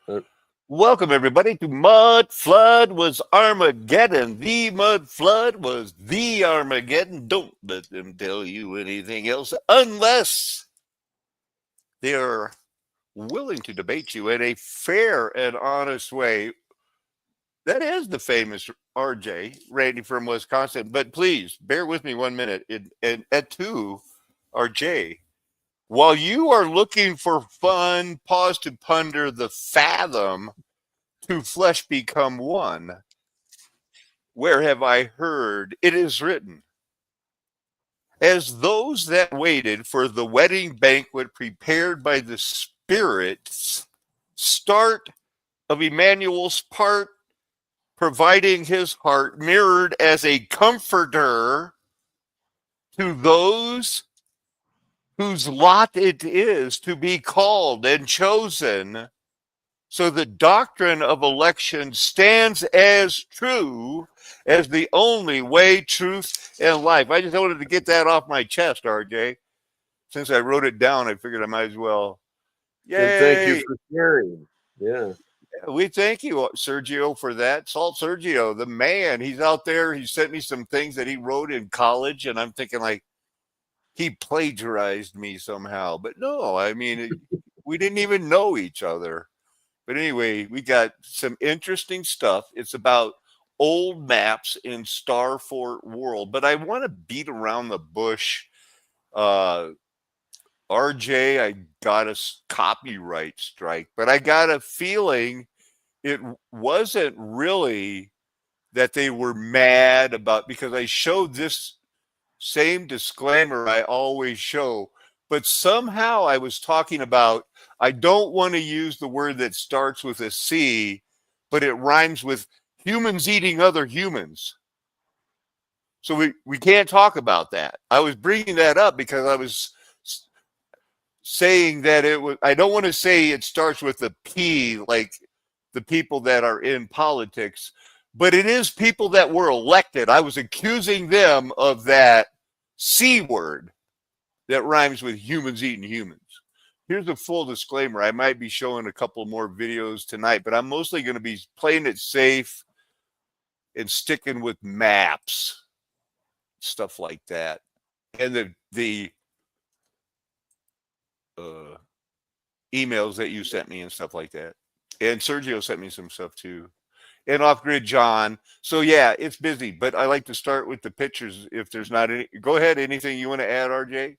Uh, Welcome, everybody, to Mudflood Was Armageddon. The Mudflood was the Armageddon. Don't let them tell you anything else unless they're willing to debate you in a fair and honest way. That is the famous RJ, Randy from Wisconsin. But please bear with me 1 minute. And at two, RJ, while you are looking for fun, pause to ponder the fathom to flesh become one. Where have I heard it is written, as those that waited for the wedding banquet prepared by the Spirit's start of Emmanuel's part, providing his heart mirrored as a comforter to those whose lot it is to be called and chosen. So the doctrine of election stands as true as the only way, truth, and life. I just wanted to get that off my chest, RJ. Since I wrote it down, I figured I might as well. and thank you Yay! for sharing. Yeah. We thank you, Sergio, for that. Salt Sergio, the man, he's out there. He sent me some things that he wrote in college, and I'm thinking like he plagiarized me somehow. But no, I mean, we didn't even know each other. But anyway, we got some interesting stuff. It's about old maps in Starfort world, but I want to beat around the bush. Uh, RJ, I got a copyright strike, but I got a feeling it wasn't really that they were mad about because I showed this same disclaimer I always show, but somehow I was talking about I don't want to use the word that starts with a C, but it rhymes with humans eating other humans. So we can't talk about that. I was bringing that up because I was saying that it was, I don't want to say it starts with a P like the people that are in politics, but it is people that were elected. I was accusing them of that C word that rhymes with humans eating humans. Here's a full disclaimer. I might be showing a couple more videos tonight, but I'm mostly going to be playing it safe and sticking with maps, stuff like that. And the uh, emails that you sent me and stuff like that. And Sergio sent me some stuff too. And off grid John. So yeah, it's busy, but I like to start with the pictures if there's not any. Go ahead. Anything you want to add, RJ?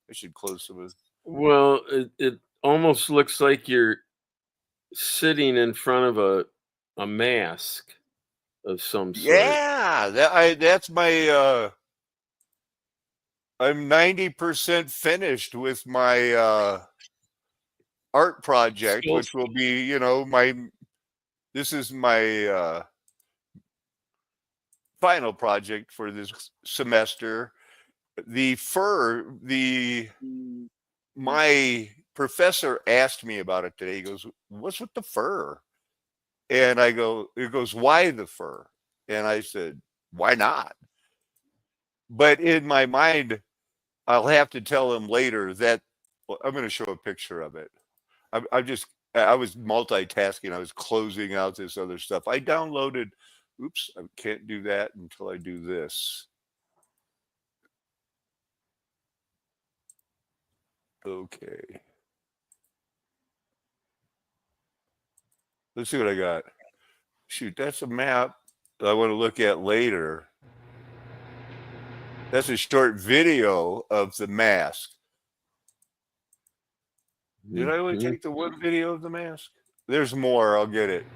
I should close some of. Well, it almost looks like you're sitting in front of a mask of some sort. Yeah, that's my I'm 90% finished with my art project, Still, which will be, my this is my final project for this semester. The fur, the my professor asked me about it today. He goes, "What's with the fur?" And I go, "It goes, why the fur?" And I said, "Why not?" But in my mind, I'll have to tell him later that well, I'm going to show a picture of it. I was multitasking. I was closing out this other stuff. I downloaded, oops, I can't do that until I do this. Okay. Let's see what I got. Shoot, that's a map that I want to look at later. That's a short video of the mask. Did I only Mhm. take the one video of the mask? There's more. I'll get it.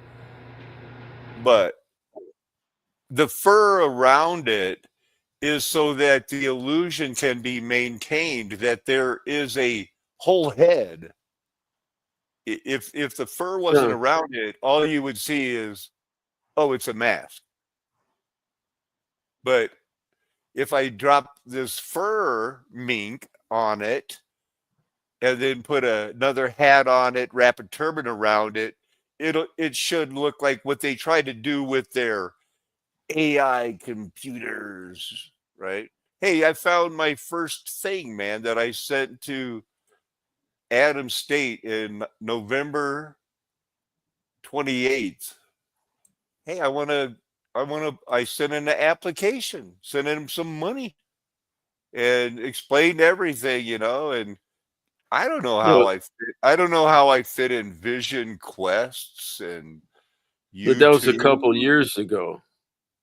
But the fur around it is so that the illusion can be maintained that there is a whole head. If the fur wasn't Yeah. around it, all you would see is, oh, it's a mask. But if I drop this fur mink on it and then put another hat on it, wrap a turban around it, it should look like what they try to do with their AI computers, right? Hey, I found my first thing, man, that I sent to Adam State in November 28th. Hey, I sent in an application, sent in some money and explained everything, and I don't know how Well, I fit in vision quests and but that was a YouTube. couple years ago.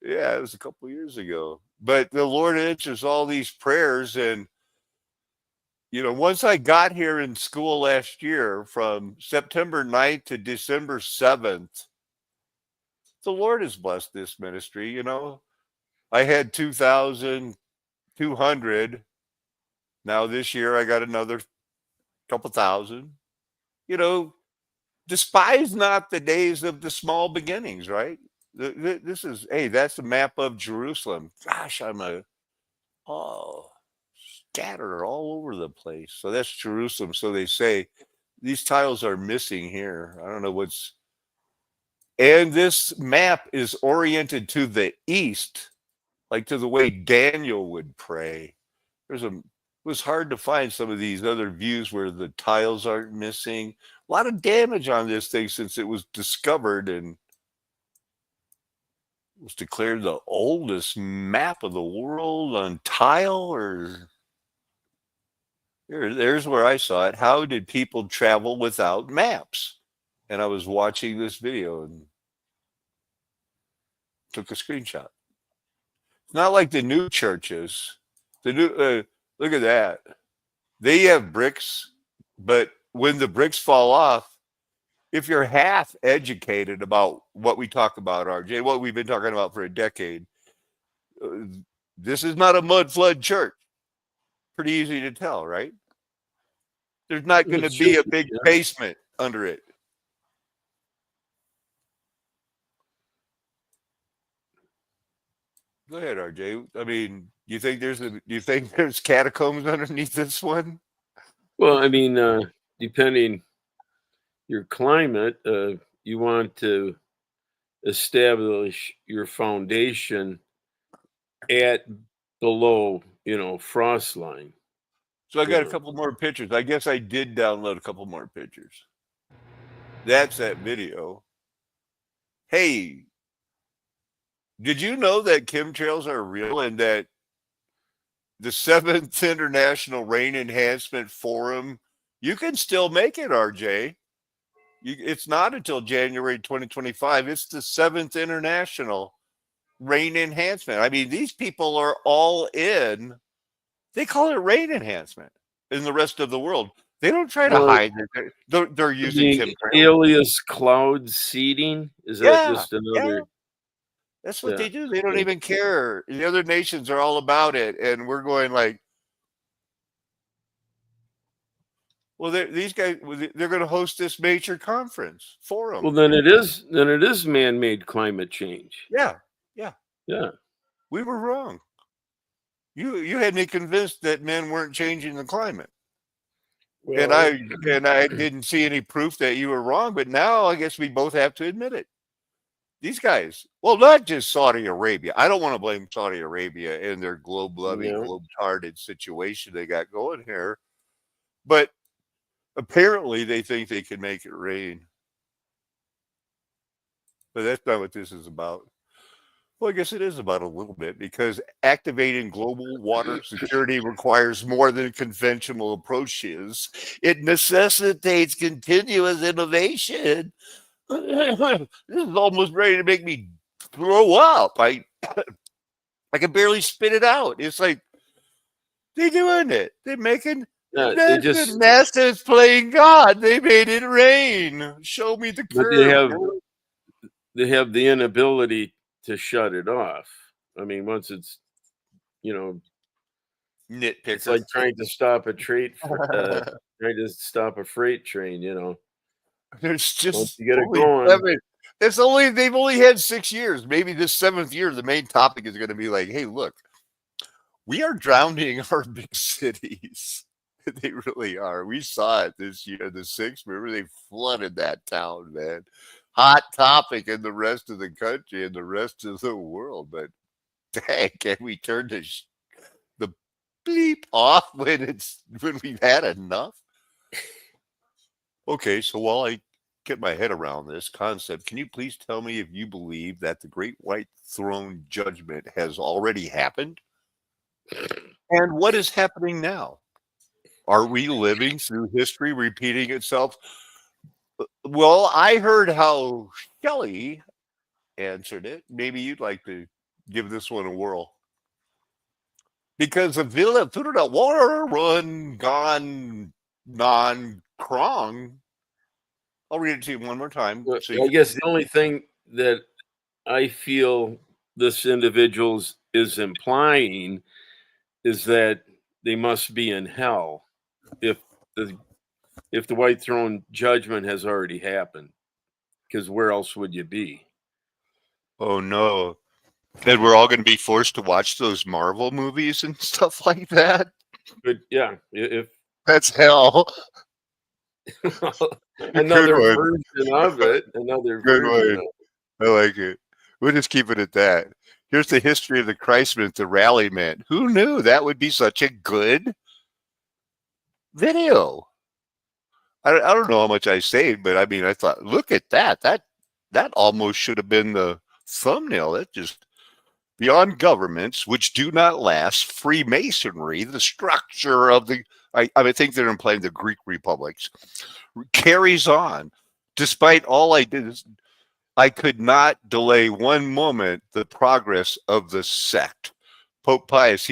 Yeah, it was a couple years ago. But the Lord answers all these prayers. And, once I got here in school last year from September 9th to December 7th, the Lord has blessed this ministry. I had 2,200. Now this year I got another couple thousand. You know, Despise not the days of the small beginnings, right? This is, hey, that's the map of Jerusalem. Gosh, oh, scattered all over the place. So that's Jerusalem. So they say these tiles are missing here. I don't know and this map is oriented to the east, like to the way Daniel would pray. It was hard to find some of these other views where the tiles aren't missing. A lot of damage on this thing since it was discovered and was declared the oldest map of the world on tile. Or there's where I saw it. How did people travel without maps? And I was watching this video and took a screenshot. It's not like the new churches. The new look at that. They have bricks, but when the bricks fall off, if you're half educated about what we talk about, RJ, what we've been talking about for a decade, uh, this is not a mud flood church. Pretty easy to tell, right? There's not going It to should be a be, big yeah. basement under it. Go ahead, RJ. I mean, do you think there's catacombs underneath this one? Well, I mean, depending your climate, you want to establish your foundation at below, frost line. So I You got a know, couple more pictures. I guess I did download a couple more pictures. That's that video. Hey, did you know that chemtrails are real and that the Seventh International Rain Enhancement Forum, you can still make it, RJ? It's not until January 2025. It's the Seventh International Rain Enhancement. I mean, these people are all in. They call it rain enhancement in the rest of the world. They don't try to well, hide that they're using the chemtrails. alias cloud seeding, is that Yeah, just yeah. another? That's what Yeah. they do. They don't Okay. even care. The other nations are all about it, and we're going like, well, these guys, they're going to host this major conference Well, forum. then it is man-made climate change. Yeah, yeah. Yeah. We were wrong. You had me convinced that men weren't changing the climate, and Well, I didn't see any proof that you were wrong. But now I guess we both have to admit it. These guys, well, not just Saudi Arabia. I don't want to blame Saudi Arabia and their globe-loving, yeah. globe-tarded situation they got going here, but apparently they think they can make it rain. But that's not what this is about. Well, I guess it is about a little bit because activating global water security requires more than conventional approaches. It necessitates continuous innovation. This is almost ready to make me throw up. I can barely spit it out. It's like they're doing it. They're making Yeah, NASA's playing God. They made it rain. Show me the but they curve. have they have the inability to shut it off. I mean, once it's, it's Nitpicker. like trying to stop trying to stop a freight train. There's Once just you get it only going, 7. They've only had 6 years. Maybe this 7th year, the main topic is going to be like, hey, look, we are drowning our big cities. They really are. We saw it this year, the 6th. Remember, they flooded that town, man. Hot topic in the rest of the country and the rest of the world. But dang, can we turn the bleep off when we've had enough? Okay, so while I get my head around this concept. Can you please tell me if you believe that the Great White Throne Judgment has already happened? And what is happening now? Are we living through history repeating itself? Well, I heard how Shelley answered it. Maybe you'd like to give this one a whirl. Because the Villa Tudor War Run Gone Non Krong. I'll read it to you one more time. Well, So you I guess the only thing that I feel this individual is implying is that they must be in hell if the White Throne Judgment has already happened. Because where else would you be? oh no. And we're all going to be forced to watch those Marvel movies and stuff like that. But yeah, if That's hell. another Good one. version of it, another Good version one. of I like it. We'll just keep it at that. Here's the history of the Christmas, the rally men. Who knew that would be such a good video? I don't know how much I saved, but I mean, I thought, look at that. That almost should have been the thumbnail. That just beyond governments, which do not last, Freemasonry, the structure of the, I think they're implying the Greek republics, carries on. Despite all I did, I could not delay one moment the progress of the sect. Pope Pius,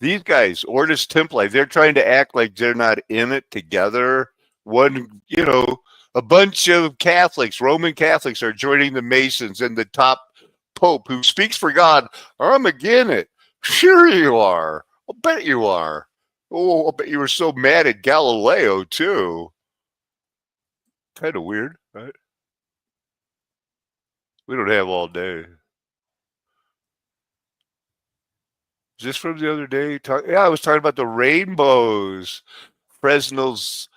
these guys, Ordo Templi, they're trying to act like they're not in it together. One, a bunch of Catholics, Roman Catholics, are joining the Masons, and the top Pope, who speaks for God, I'm against it. Sure you are. I'll bet you are. Oh, I'll bet you were so mad at Galileo, too. Kind of weird, right? We don't have all day. Is this from the other day? Yeah, I was talking about the rainbows. Fresno's.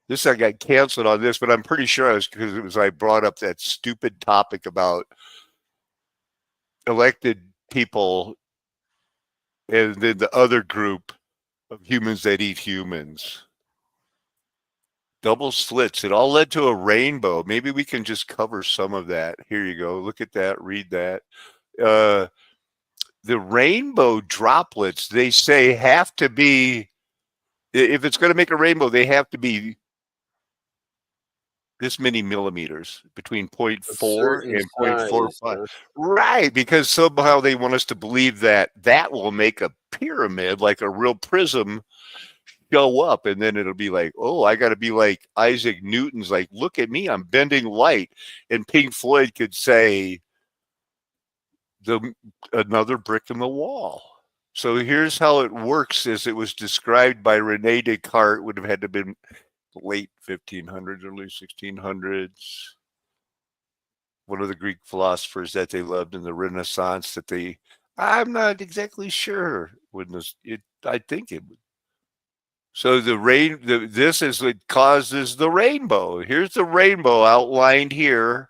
This I got canceled on this, but I'm pretty sure I was because I brought up that stupid topic about elected people and then the other group of humans that eat humans. Double slits. It all led to a rainbow. Maybe we can just cover some of that. Here you go. Look at that. Read that. The rainbow droplets, they say, have to be, if it's going to make a rainbow, they have to be this many millimeters, between 0.4 and 0.45. Right, because somehow they want us to believe that will make a pyramid, like a real prism, show up, and then it'll be like, oh, I got to be like Isaac Newton's, like, look at me, I'm bending light. And Pink Floyd could say, another brick in the wall. So here's how it works as it was described by Rene Descartes. Would have had to have been late 1500s, early 1600s. One of the Greek philosophers that they loved in the Renaissance I'm not exactly sure. I think it would. So this is what causes the rainbow. Here's the rainbow outlined here.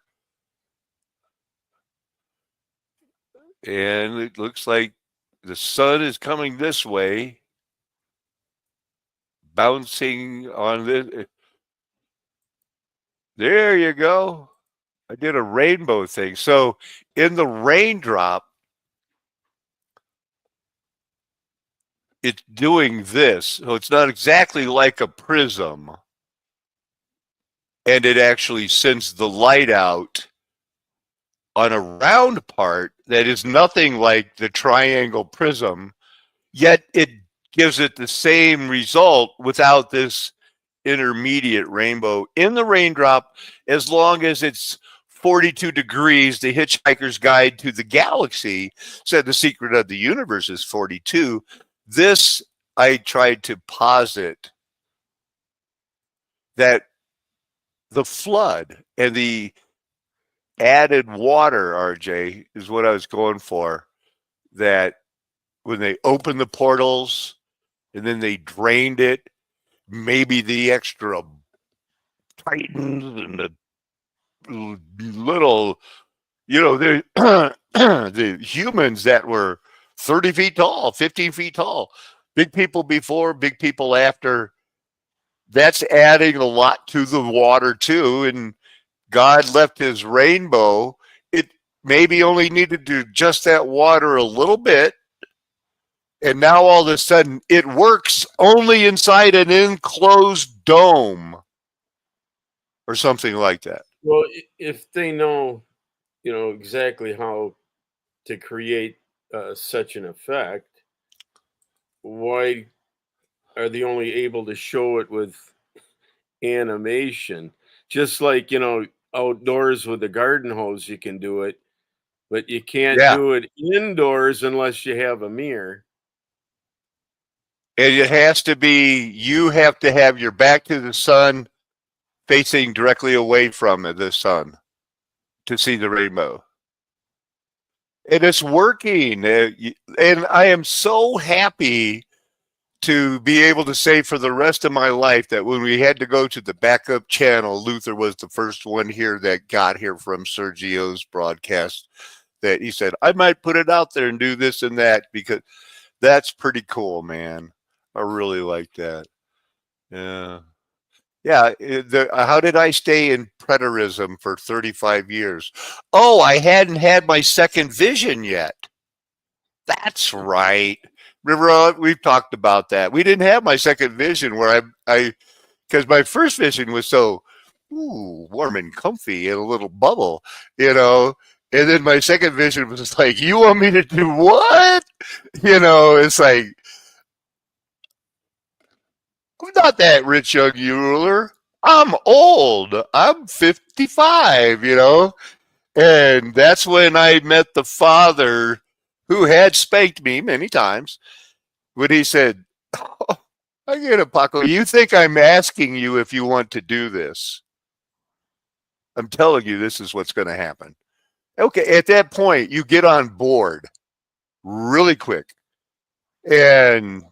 And it looks like the sun is coming this way, bouncing on this. There you go. I did a rainbow thing. So in the raindrop, it's doing this. So it's not exactly like a prism. And it actually sends the light out on a round part that is nothing like the triangle prism, yet it gives it the same result without this intermediate rainbow in the raindrop, as long as it's 42 degrees. The Hitchhiker's Guide to the Galaxy said the secret of the universe is 42. This, I tried to posit that the flood and the added water, RJ, is what I was going for. That when they opened the portals and then they drained it, maybe the extra titans and the little, the humans that were 30 feet tall, 15 feet tall, big people before, big people after, that's adding a lot to the water too. And God left his rainbow. It maybe only needed to adjust that water a little bit. And now all of a sudden it works only inside an enclosed dome or something like that. Well, if they know, exactly how to create such an effect, why are they only able to show it with animation? Just like, outdoors with a garden hose, you can do it, but you can't Yeah. do it indoors unless you have a mirror. And it has to be, you have to have your back to the sun facing directly away from the sun to see the rainbow. And it's working. And I am so happy to be able to say for the rest of my life that when we had to go to the backup channel, Luther was the first one here that got here from Sergio's broadcast, that he said, I might put it out there and do this and that, because that's pretty cool, man. I really like that. Yeah. Yeah. How did I stay in preterism for 35 years? Oh, I hadn't had my second vision yet. That's right. Remember, we've talked about that. We didn't have my second vision where because my first vision was so warm and comfy in a little bubble, and then my second vision was like, you want me to do what? It's like, I'm not that rich young ruler. I'm old. I'm 55, and that's when I met the father who had spanked me many times, when he said, oh, I get it, Paco. You think I'm asking you if you want to do this? I'm telling you, this is what's going to happen. Okay, at that point, you get on board really quick. And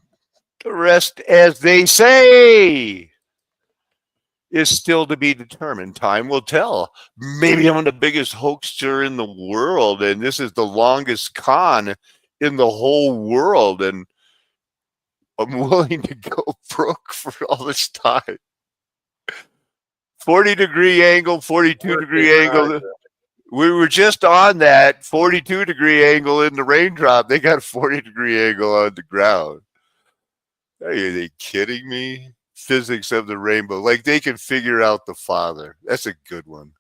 the rest, as they say, is still to be determined. Time will tell. Maybe I'm the biggest hoaxer in the world, and this is the longest con in the whole world, and I'm willing to go broke for all this time. 40-degree angle, 42-degree angle. We were just on that 42-degree angle in the raindrop. They got a 40-degree angle on the ground. Are they kidding me? Physics of the rainbow. Like they can figure out the father. That's a good one.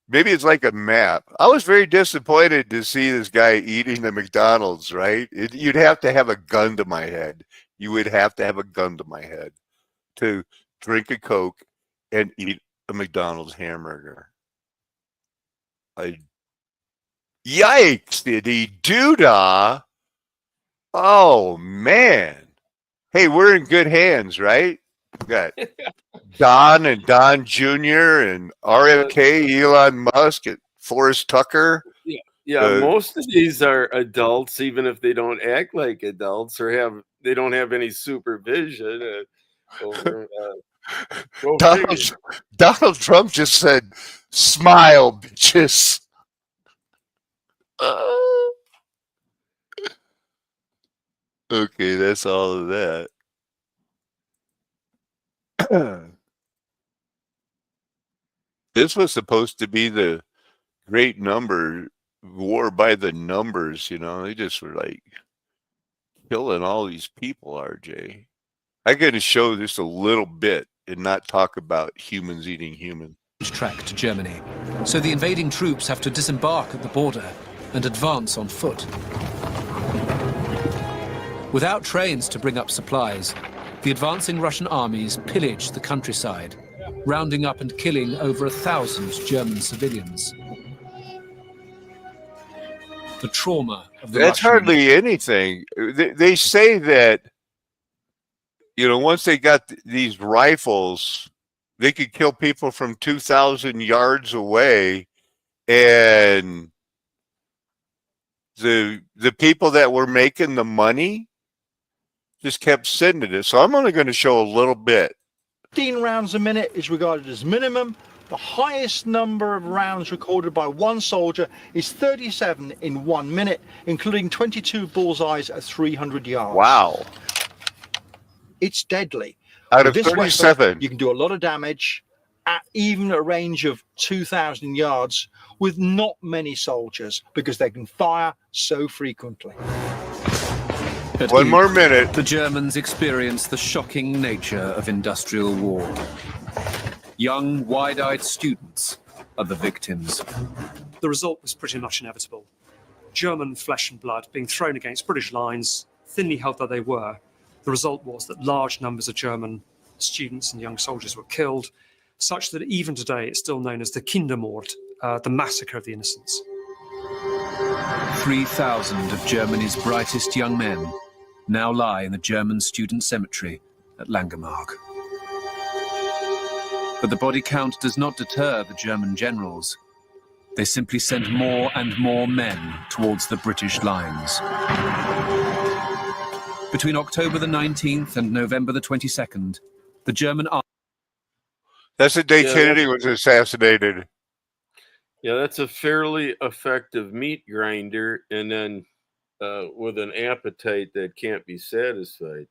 Maybe it's like a map. I was very disappointed to see this guy eating the McDonald's, right? You'd have to have a gun to my head. You would have to have a gun to my head to drink a Coke and eat a McDonald's hamburger. Yikes, did he do-da? Oh, man. Hey, we're in good hands, right? We got Don and Don Jr. and RFK, Elon Musk, and Forrest Tucker. Yeah, most of these are adults, even if they don't act like adults or they don't have any supervision. Donald Trump just said, smile, bitches. Okay, that's all of that. This was supposed to be the great war by the numbers, They just were like killing all these people, RJ. I got to show just a little bit and not talk about humans eating humans. Track to Germany. So the invading troops have to disembark at the border and advance on foot. Without trains to bring up supplies, the advancing Russian armies pillage the countryside, rounding up and killing over 1,000 German civilians. The trauma of the That's Russian... hardly anything. They say that, once they got these rifles, they could kill people from 2,000 yards away, and the people that were making the money just kept sending it. So I'm only going to show a little bit. 15 rounds a minute is regarded as minimum. The highest number of rounds recorded by one soldier is 37 in 1 minute, including 22 bullseyes at 300 yards. Wow. It's deadly. Out With of this 37. weapon, you can do a lot of damage at even a range of 2,000 yards with not many soldiers because they can fire so frequently. At One more Ypres, minute. the Germans experienced the shocking nature of industrial war. Young, wide-eyed students are the victims. The result was pretty much inevitable. German flesh and blood being thrown against British lines, thinly held though they were. The result was that large numbers of German students and young soldiers were killed, such that even today it's still known as the Kindermord, the massacre of the innocents. 3,000 of Germany's brightest young men now lie in the German student cemetery at Langemarck. But the body count does not deter the German generals. They simply send more and more men towards the British lines. Between October the 19th and November the 22nd, the German army... That's the day Yeah, Kennedy was assassinated. Yeah, that's a fairly effective meat grinder, and then with an appetite that can't be satisfied.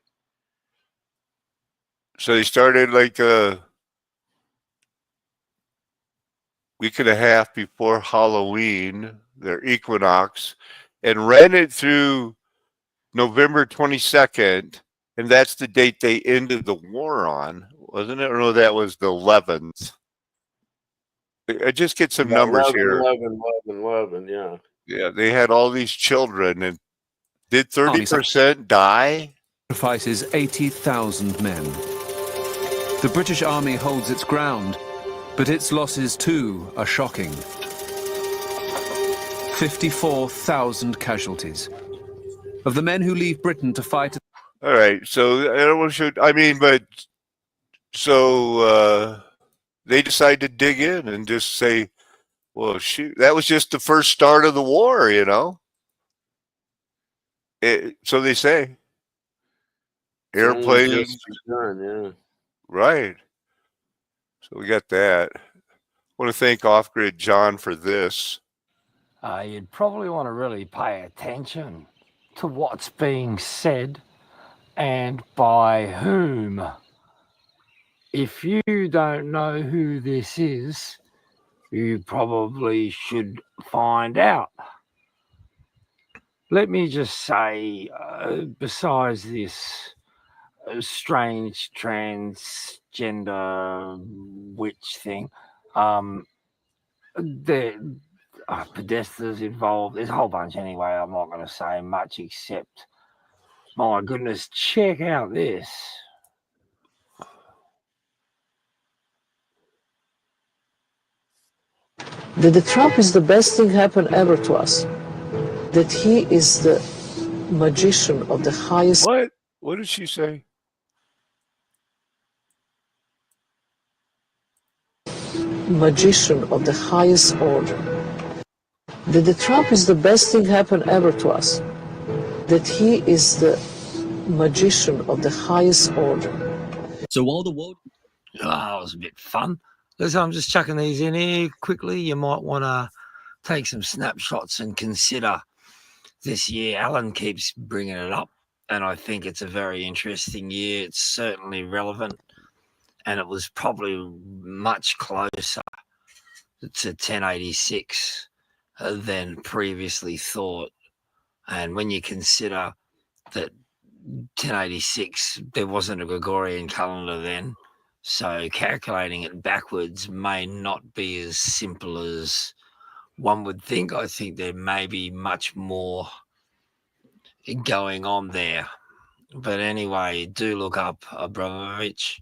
So they started like a week and a half before Halloween, their equinox, and ran it through November 22nd, and that's the date they ended the war on, wasn't it? Or no, that was the 11th. I just get some numbers 11, here. 11, 11, 11, yeah. Yeah, they had all these children, and did 30% die? sacrifices 80,000 men. The British Army holds its ground, but its losses too are shocking. 54,000 casualties. Of the men who leave Britain to fight... All right, so I don't want to. I mean, but so they decide to dig in and just say, "Well, shoot, that was just the first start of the war," you know. So they say. It's only Airplanes, just begun, yeah. right? So we got that. I want to thank Off Grid John for this. You'd probably want to really pay attention to what's being said and by whom. If you don't know who this is, you probably should find out. Let me just say, besides this strange transgender witch thing, there are pedestrians involved. There's a whole bunch anyway. I'm not going to say much except, my goodness, check out this. That Trump is the best thing happened ever to us. That he is the magician of the highest... What? What did she say? Magician of the highest order. That the Trump is the best thing happened ever to us. That he is the magician of the highest order. So while the world... Oh, that was a bit fun. So I'm just chucking these in here quickly. You might want to take some snapshots and consider this year. Alan keeps bringing it up, and I think it's a very interesting year. It's certainly relevant, and it was probably much closer to 1086 than previously thought. And when you consider that 1086, there wasn't a Gregorian calendar then, so calculating it backwards may not be as simple as one would think. I think there may be much more going on there. But anyway, do look up Abramovich.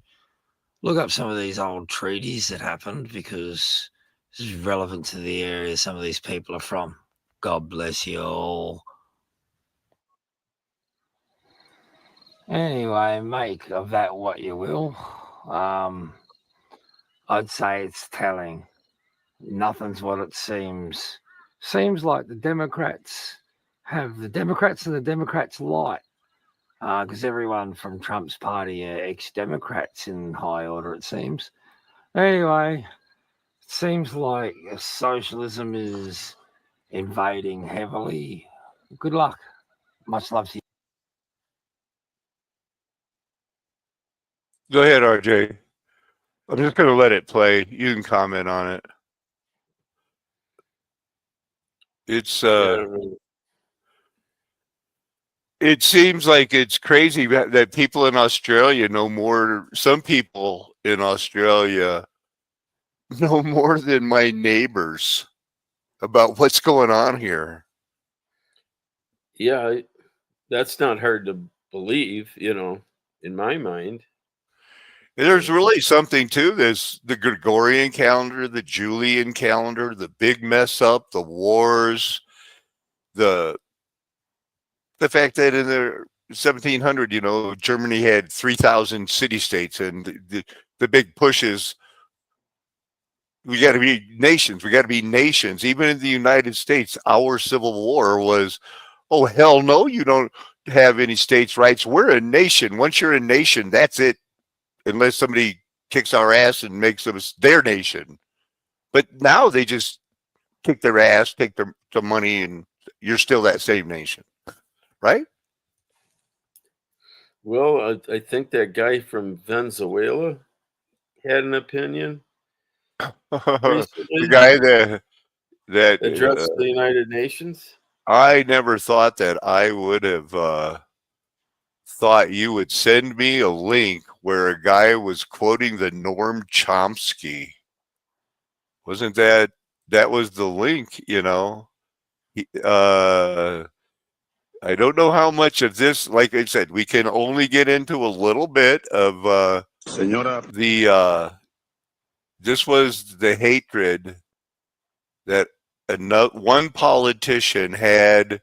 Look up some of these old treaties that happened, because this is relevant to the area some of these people are from. God bless you all. Anyway, make of that what you will. I'd say it's telling. Nothing's what it seems. Seems like the Democrats have the Democrats and the Democrats light, because everyone from Trump's party are ex-Democrats in high order, it seems. Anyway, it seems like socialism is invading heavily. Good luck. Much love to you. Go ahead, RJ. I'm just going to let it play. You can comment on it. It's it seems like it's crazy that people in Australia know more. Some people in Australia know more than my neighbors about what's going on here. Yeah, that's not hard to believe, in my mind. There's really something to this: the Gregorian calendar, the Julian calendar, the big mess up, the wars, the fact that in the 1700, Germany had 3,000 city-states, and the big push is we got to be nations. We got to be nations. Even in the United States, our Civil War was, oh, hell no, you don't have any states' rights. We're a nation. Once you're a nation, that's it, unless somebody kicks our ass and makes us their nation. But now they just kick their ass, take their money, and you're still that same nation, right? Well, I think that guy from Venezuela had an opinion The recently guy that addressed the United Nations. I never thought that I would have thought you would send me a link where a guy was quoting the Noam Chomsky. Wasn't that was the link, I don't know how much of this, like I said, we can only get into a little bit of this was the hatred that one politician had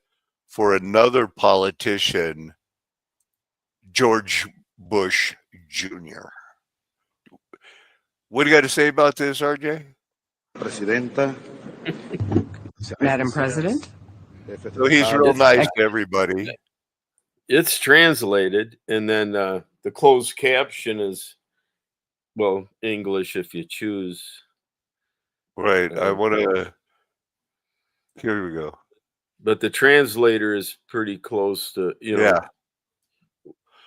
for another politician, George Bush Jr. What do you got to say about this, RJ? Madam President? So he's real nice to everybody. It's translated, and then the closed caption is, well, English if you choose. Right. I want to. Here we go. But the translator is pretty close to,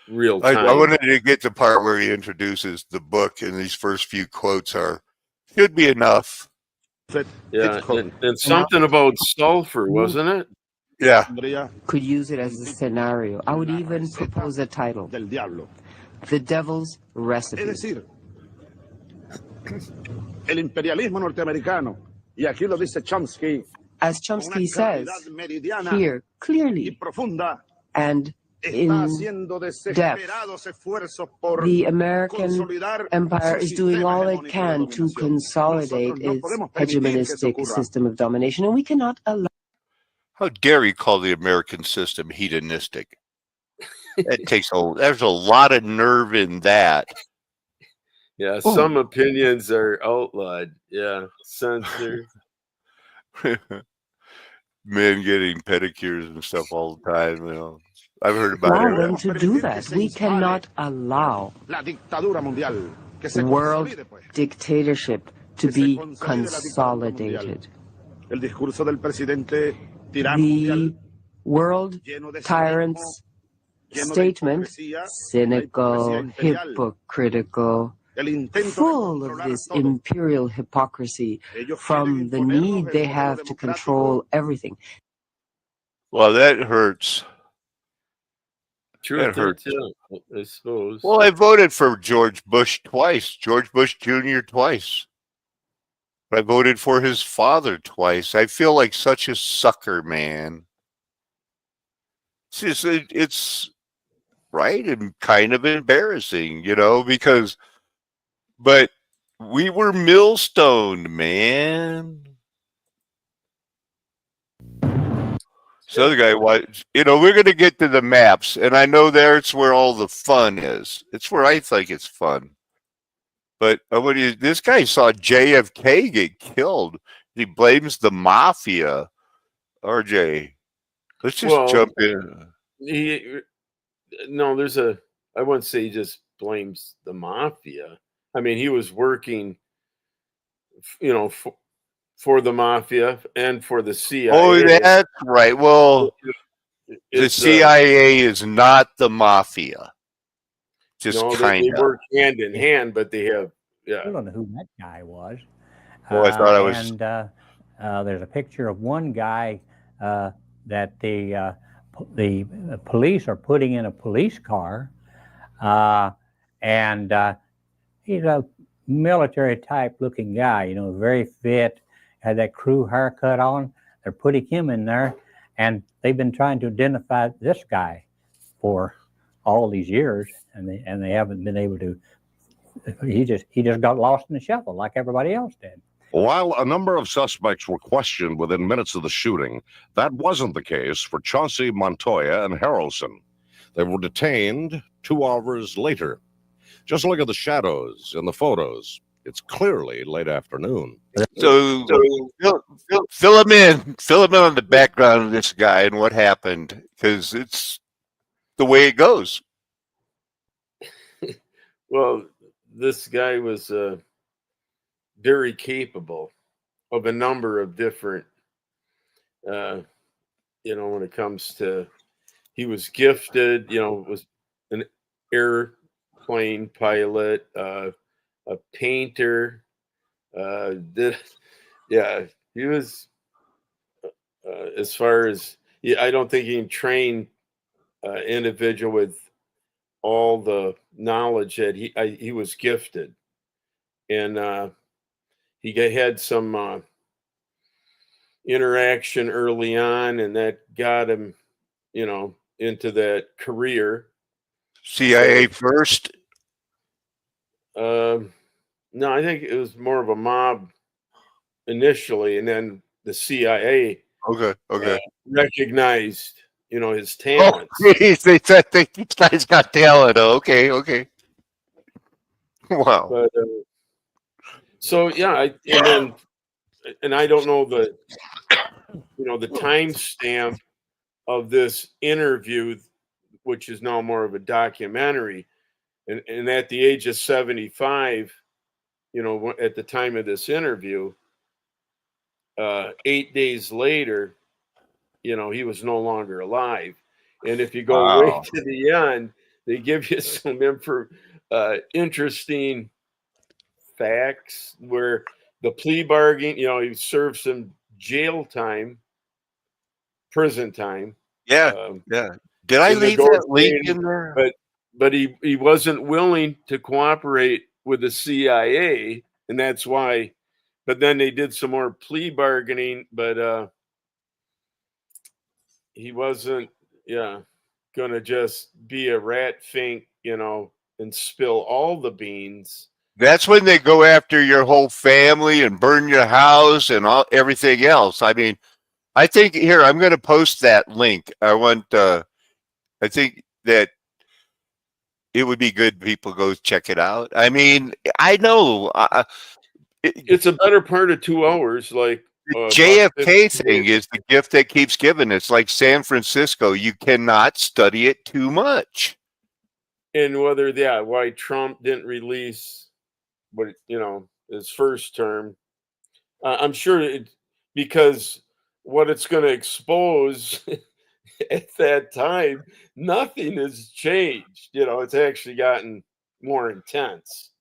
real time. I wanted to get the part where he introduces the book, and these first few quotes should be enough. Yeah, and something about sulfur, wasn't it? Yeah. Could use it as a scenario. I would even propose a title. The Devil's Recipe. El imperialismo norteamericano, y aquí lo dice Chomsky, as Chomsky says, here clearly and in depth, the American empire is doing all it can to consolidate its hegemonistic system of domination, and we cannot allow. How dare you call the American system hedonistic? There's a lot of nerve in that. Yeah, some opinions are outlawed. Yeah, censored. Men getting pedicures and stuff all the time, I've heard about it. Them to do that. We cannot allow world dictatorship to be consolidated. The world tyrant's statement, cynical, hypocritical, full of this imperial hypocrisy from the need they have to control everything. Well, that hurts. That hurts, I suppose. Well, I voted for George Bush twice, George Bush Jr. twice. I voted for his father twice. I feel like such a sucker, man. It's right and kind of embarrassing, but we were millstoned, man. So the guy, we're going to get to the maps, and I know it's where all the fun is. It's where I think it's fun. But this guy saw JFK get killed. He blames the mafia. RJ, let's just jump in. I wouldn't say he just blames the mafia. I mean, he was working, for the mafia and for the CIA. Oh, that's right. Well, the CIA is not the mafia. Just kind of. They work hand in hand, but they have, Yeah. still don't know who that guy was. Oh, I thought I was. And there's a picture of one guy that the police are putting in a police car, and he's a military type looking guy, you know, very fit, had that crew haircut on. They're putting him in there, and they've been trying to identify this guy for all these years, and they haven't been able to. He just got lost in the shuffle like everybody else did. While a number of suspects were questioned within minutes of the shooting, that wasn't the case for Chauncey, Montoya, and Harrelson. They were detained 2 hours later. Just look at the shadows in the photos. It's clearly late afternoon. So fill him in. Fill him in on the background of this guy and what happened, because it's the way it goes. Well, this guy was very capable of a number of different, when it comes to, he was gifted, was an airplane pilot, a painter, he was, as far as, I don't think he can train individual with all the knowledge that he was gifted. And he had some interaction early on, and that got him, into that career. CIA first? No, I think it was more of a mob initially, and then the CIA recognized, his talents. Oh, geez, they said this guy's got talent. Okay. Wow. But so yeah, and I don't know the timestamp of this interview, which is now more of a documentary, and at the age of 75, at the time of this interview, 8 days later, he was no longer alive. And if you go way to the end, they give you some interesting facts where the plea bargain, he served some jail time, prison time. Yeah. Did I leave that link in there? But he wasn't willing to cooperate with the CIA, and that's why. But then they did some more plea bargaining, but he wasn't, gonna just be a rat fink, and spill all the beans. That's when they go after your whole family and burn your house and everything else. I mean, I think here I'm going to post that link. I think that it would be good people go check it out. I mean, I know it's a better part of 2 hours. Like the JFK thing is the gift that keeps giving. It's like San Francisco. You cannot study it too much. And why Trump didn't release his first term. I'm sure because what it's going to expose at that time, nothing has changed. It's actually gotten more intense.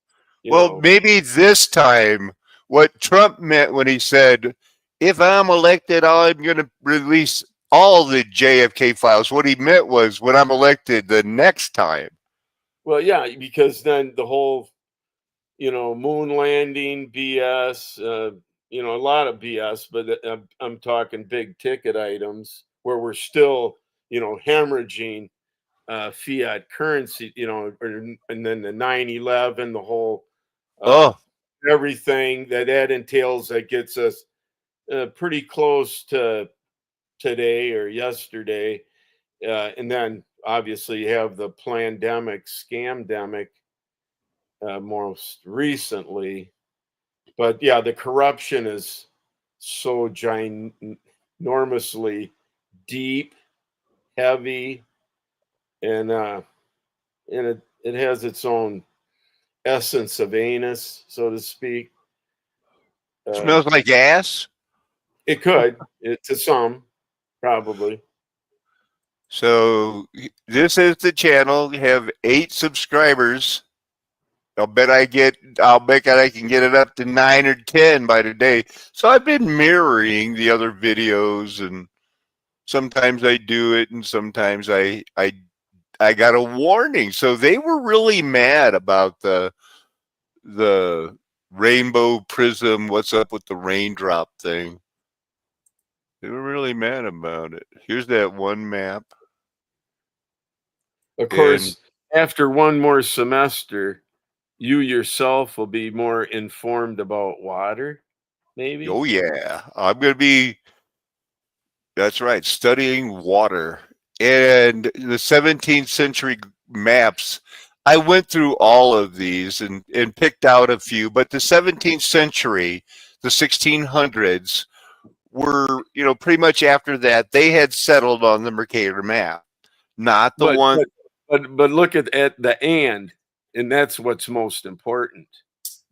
Maybe this time what Trump meant when he said, if I'm elected, I'm going to release all the JFK files. What he meant was when I'm elected the next time. Well, yeah, because then the whole, moon landing BS, a lot of BS, but I'm talking big ticket items where we're still, hemorrhaging fiat currency, and then the 9/11, the whole everything that entails that gets us pretty close to today or yesterday. And then obviously you have the pandemic, scamdemic most recently. But yeah, the corruption is so ginormously deep, heavy, and it has its own essence of anus, so to speak. Smells like gas? It could, to some, probably. So this is the channel. We have 8 subscribers. I'll bet I can get it up to 9 or 10 by today. So I've been mirroring the other videos, and sometimes I do it, and sometimes I got a warning. So they were really mad about the rainbow prism, what's up with the raindrop thing. They were really mad about it. Here's that one map. Of course, after one more semester, you yourself will be more informed about water, maybe? Oh, yeah. I'm going to be, that's right, studying water. And the 17th century maps, I went through all of these and picked out a few, but the 17th century, the 1600s, were, pretty much after that, they had settled on the Mercator map, not the one. But look at the and that's what's most important.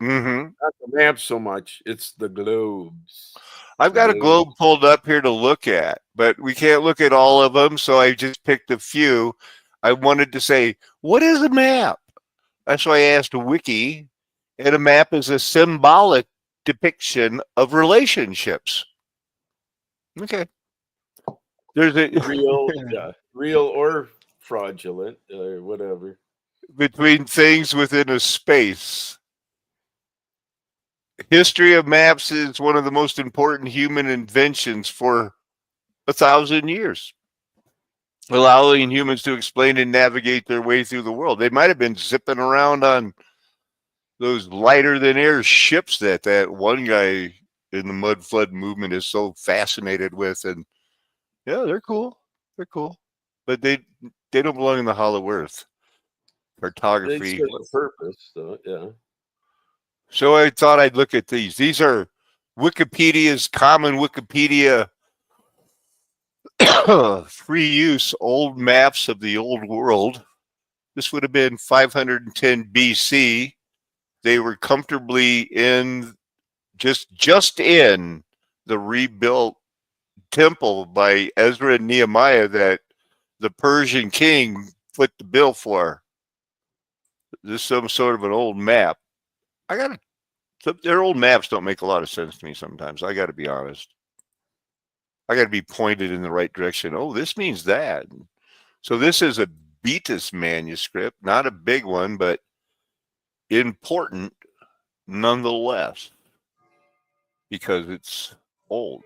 Mm-hmm. Not the map so much, it's the globes. I've got a globe pulled up here to look at, but we can't look at all of them, so I just picked a few. I wanted to say, what is a map? That's why I asked Wiki, and a map is a symbolic depiction of relationships. Okay. There's a real or fraudulent or whatever. Between things within a space. History of maps is one of the most important human inventions for 1,000 years, allowing humans to explain and navigate their way through the world. They might have been zipping around on those lighter than air ships that one guy in the Mudflood movement is so fascinated with. And yeah, they're cool. They're cool. But they don't belong in the hollow earth. Cartography. They serve a purpose, though, yeah. So I thought I'd look at these. These are Wikipedia's common Wikipedia free use old maps of the old world. This would have been 510 BC. They were comfortably in just in the rebuilt temple by Ezra and Nehemiah that the Persian king put the bill for. This is some sort of an old map. Their old maps don't make a lot of sense to me sometimes. I got to be honest. I got to be pointed in the right direction. Oh, this means that. So this is a Beatus manuscript, not a big one, but important nonetheless, because it's old.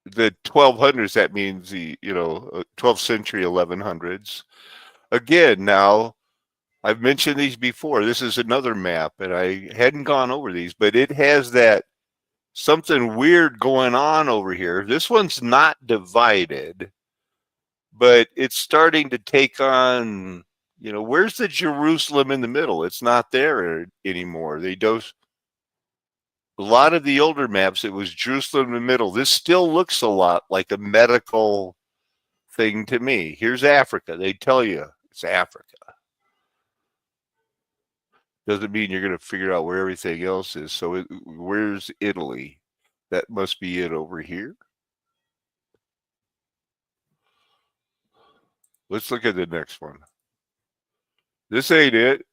The 1200s, that means the 12th century, 1100s. Again, now I've mentioned these before. This is another map, and I hadn't gone over these, but it has that something weird going on over here. This one's not divided, but it's starting to take on, where's the Jerusalem in the middle? It's not there anymore. A lot of the older maps, it was Jerusalem in the middle. This still looks a lot like a medical thing to me. Here's Africa. They tell you it's Africa. Doesn't mean you're going to figure out where everything else is. So where's Italy? That must be it over here. Let's look at the next one. This ain't it,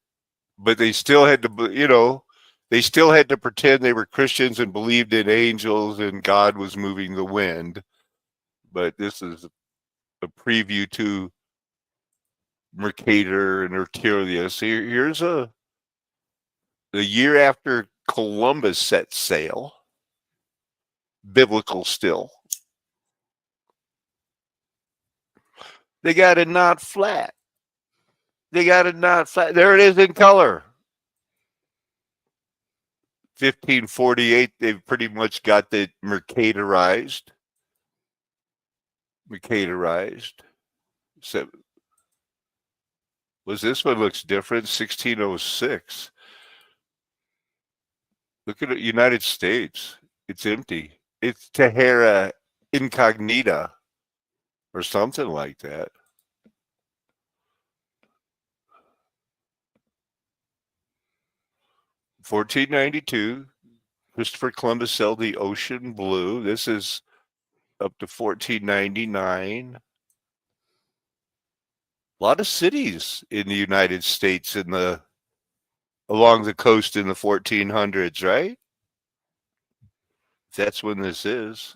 but they still had to, they still had to pretend they were Christians and believed in angels and God was moving the wind. But this is a preview to Mercator and Ertilia. So here's the year after Columbus set sail. Biblical still. They got it not flat. They got it not flat. There it is in color. 1548, they've pretty much got it Mercatorized. So, this one looks different? 1606. Look at the United States. It's empty. It's Terra Incognita or something like that. (1492), Christopher Columbus sailed the ocean blue. This is up to 1499. A lot of cities in the United States in the along the coast in the 1400s, right? That's when this is.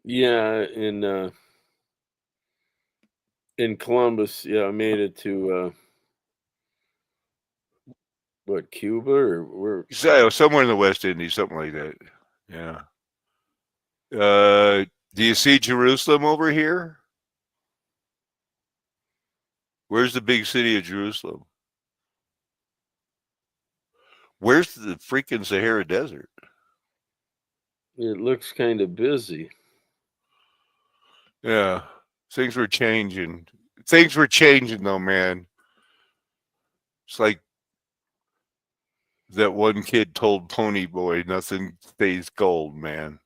Yeah, in Columbus, yeah, I made it to what, Cuba or where? So somewhere in the West Indies, something like that. Yeah. Do you see Jerusalem over here? Where's the big city of Jerusalem? Where's the freaking Sahara Desert? It looks kind of busy. Yeah. Things were changing. Things were changing though, man. It's like that one kid told Pony Boy, nothing stays gold, man.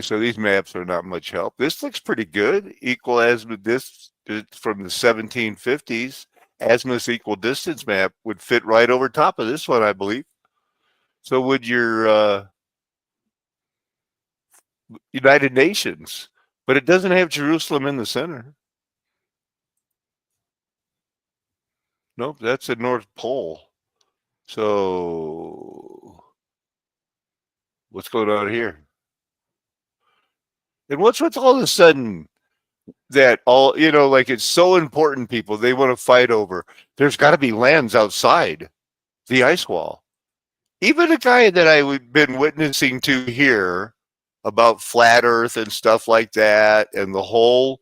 So these maps are not much help. This looks pretty good. Equal azimuth, this is from the 1750s. Azimuth equal distance map would fit right over top of this one, I believe. So would your United Nations, but it doesn't have Jerusalem in the center. Nope, that's the North Pole. So what's going on here? And what's all of a sudden that all, like it's so important, people, they want to fight over. There's got to be lands outside the ice wall. Even a guy that I've been witnessing to here about flat earth and stuff like that, and the whole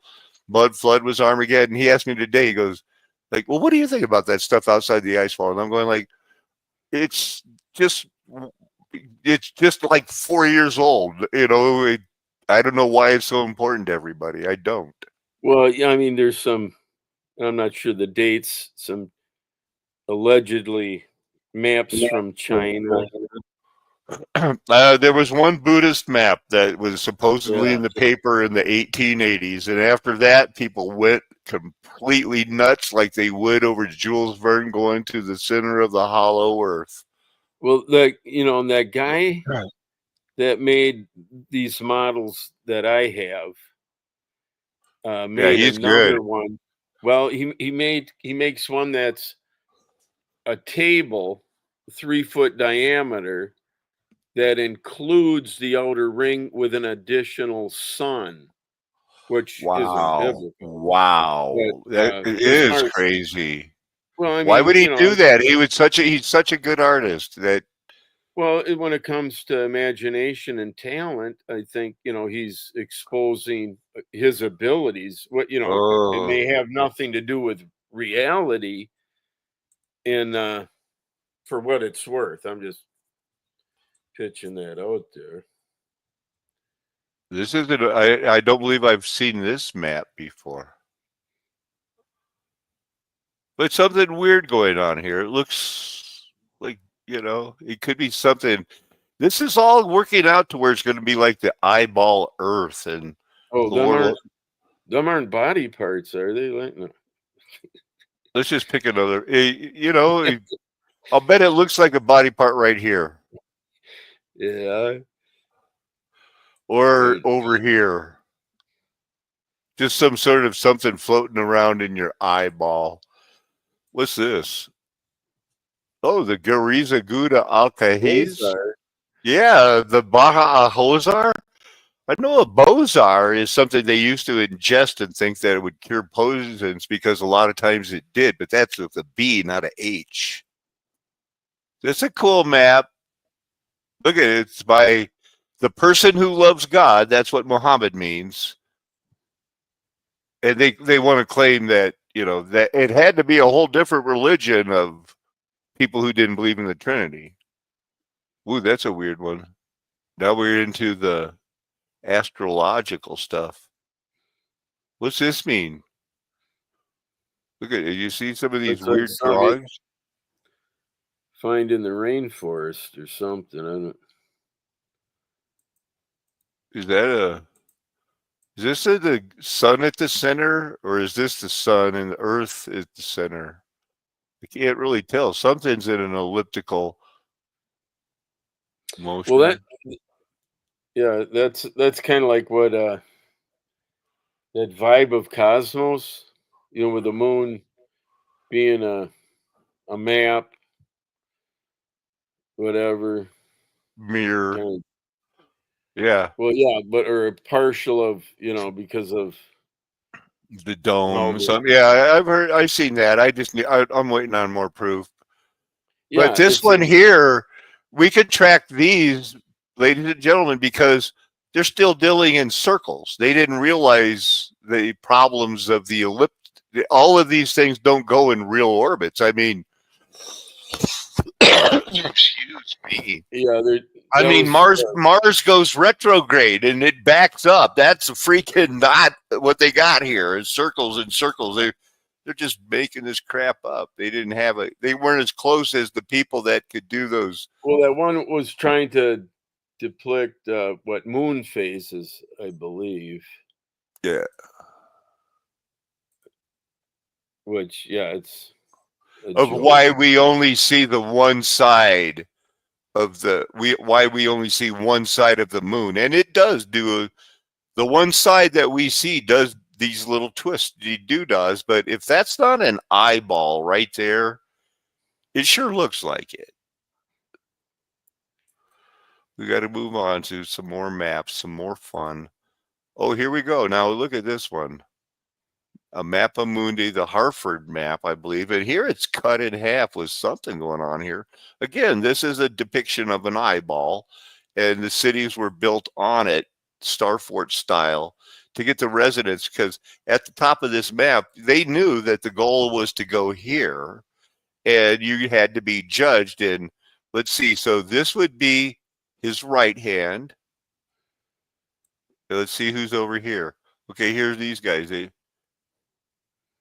Mudflood Was Armageddon, he asked me today, he goes, like, well, what do you think about that stuff outside the ice wall? And I'm going like, it's just like 4 years old. I don't know why it's so important to everybody. I don't. Well, yeah, I mean, there's some, I'm not sure the dates, some allegedly maps from China. There was one Buddhist map that was supposedly in the paper in the 1880s, and after that, people went completely nuts, like they would over Jules Verne going to the center of the hollow earth. Well, that guy that made these models that I have made he's another good. one. Well, he makes one that's a table, 3-foot diameter, that includes the outer ring with an additional sun, which isn't biblical. Wow, But, that is crazy. Well, I mean, why would he do that? He's such a good artist that. Well, when it comes to imagination and talent, I think, he's exposing his abilities. It may have nothing to do with reality. And for what it's worth, I'm just pitching that out there. This isn't. I don't believe I've seen this map before. But something weird going on here. It looks like, it could be something. This is all working out to where it's going to be like the eyeball Earth and. Them aren't body parts, are they? Like, no. Let's just pick another. I'll bet it looks like a body part right here. Yeah. Or over here. Just some sort of something floating around in your eyeball. What's this? Oh, the Gariza Gouda Alcahiz. Yeah, the Baha Ahozar. I know a bozar is something they used to ingest and think that it would cure poisons because a lot of times it did, but that's with a B, not a H. It's a cool map. Look at it. It's by the person who loves God. That's what Muhammad means. And they want to claim that, that it had to be a whole different religion of people who didn't believe in the Trinity. Ooh, that's a weird one. Now we're into the astrological stuff. What's this mean? Look at it. You see some of these weird drawings? Find in the rainforest or something. I don't. Is this the sun at the center, or is this the sun and the earth at the center? I can't really tell. Something's in an elliptical motion. Well, that's kind of like what that vibe of cosmos, with the moon being a a map, whatever. Mirror. Kind of, Yeah. well, yeah, but or a partial of, because of The dome. the, Yeah, I've seen that. I'm waiting on more proof. But yeah, this one here, we could track these, ladies and gentlemen, because they're still dealing in circles. They didn't realize the problems of the ellipse. All of these things don't go in real orbits. I mean, excuse me. Yeah, I mean, Mars goes retrograde and it backs up. That's a freaking not what they got here. Is circles and circles. They're just making this crap up. They didn't have they weren't as close as the people that could do those. Well, that one was trying to depict what moon phases, I believe. Yeah. Which, yeah, it's of joke. why we only see the one side of why we only see one side of the moon, and it does do the one side that we see does these little twisty doodahs. But if that's not an eyeball right there, it sure looks like it. We got to move on to some more maps, some more fun. Oh, here we go. Now look at this one. A Mappa Mundi, the Harford map, I believe. And here it's cut in half with something going on here. Again, this is a depiction of an eyeball, and the cities were built on it, Starfort style, to get the residents, because at the top of this map, they knew that the goal was to go here, and you had to be judged in, let's see, so this would be his right hand. Let's see who's over here. Okay, here's these guys.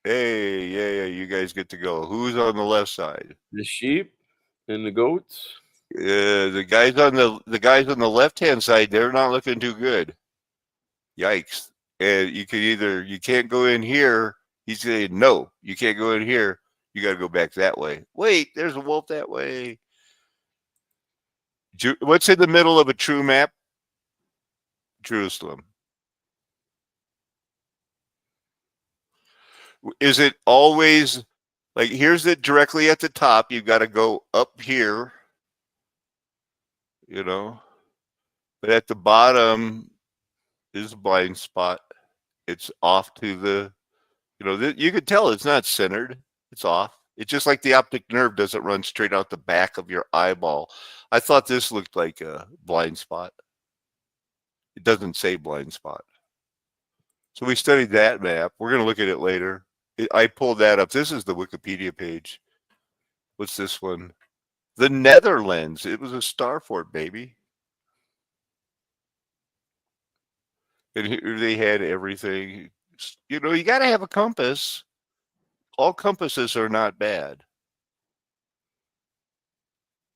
Hey, yeah, you guys get to go. Who's on the left side? The sheep and the goats. The guys on the left hand side, they're not looking too good. Yikes! And you can't go in here. He's saying no, you can't go in here. You got to go back that way. Wait, there's a wolf that way. What's in the middle of a true map? Jerusalem. Is it always like, here's it directly at the top? You've got to go up here, but at the bottom is a blind spot. It's off to the, you can tell it's not centered. It's off. It's just like the optic nerve doesn't run straight out the back of your eyeball. I thought this looked like a blind spot. It doesn't say blind spot. So we studied that map. We're going to look at it later. I pulled that up. This is the Wikipedia page. What's this one? The Netherlands. It was a Starfort, baby. And here they had everything. You got to have a compass. All compasses are not bad.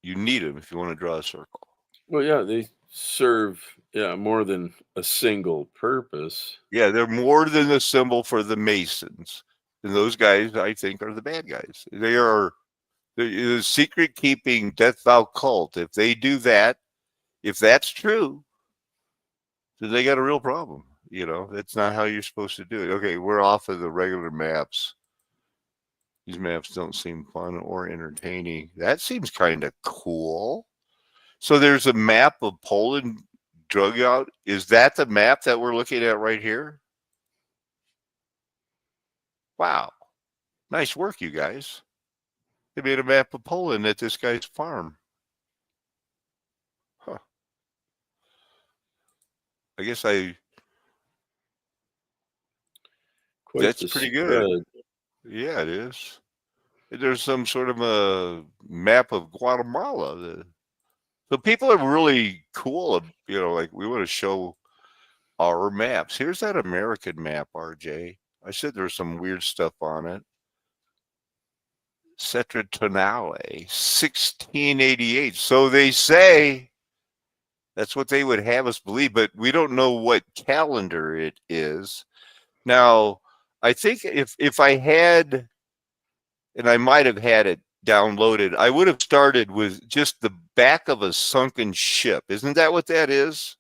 You need them if you want to draw a circle. Well, yeah, they serve more than a single purpose. Yeah, they're more than a symbol for the Masons. And those guys, I think, are the bad guys. They are the secret-keeping death vow cult. If they do that, if that's true, then they got a real problem. That's not how you're supposed to do it. Okay, we're off of the regular maps. These maps don't seem fun or entertaining. That seems kind of cool. So there's a map of Poland drug out. Is that the map that we're looking at right here? Wow. Nice work, you guys. They made a map of Poland at this guy's farm. Huh. I guess that's pretty good. Yeah, it is. There's some sort of a map of Guatemala. So people are really cool. Like, we want to show our maps. Here's that American map, RJ. I said there's some weird stuff on it. Settentrionale, 1688. So they say that's what they would have us believe, but we don't know what calendar it is. Now, I think if I had, and I might have had it downloaded, I would have started with just the back of a sunken ship. Isn't that what that is?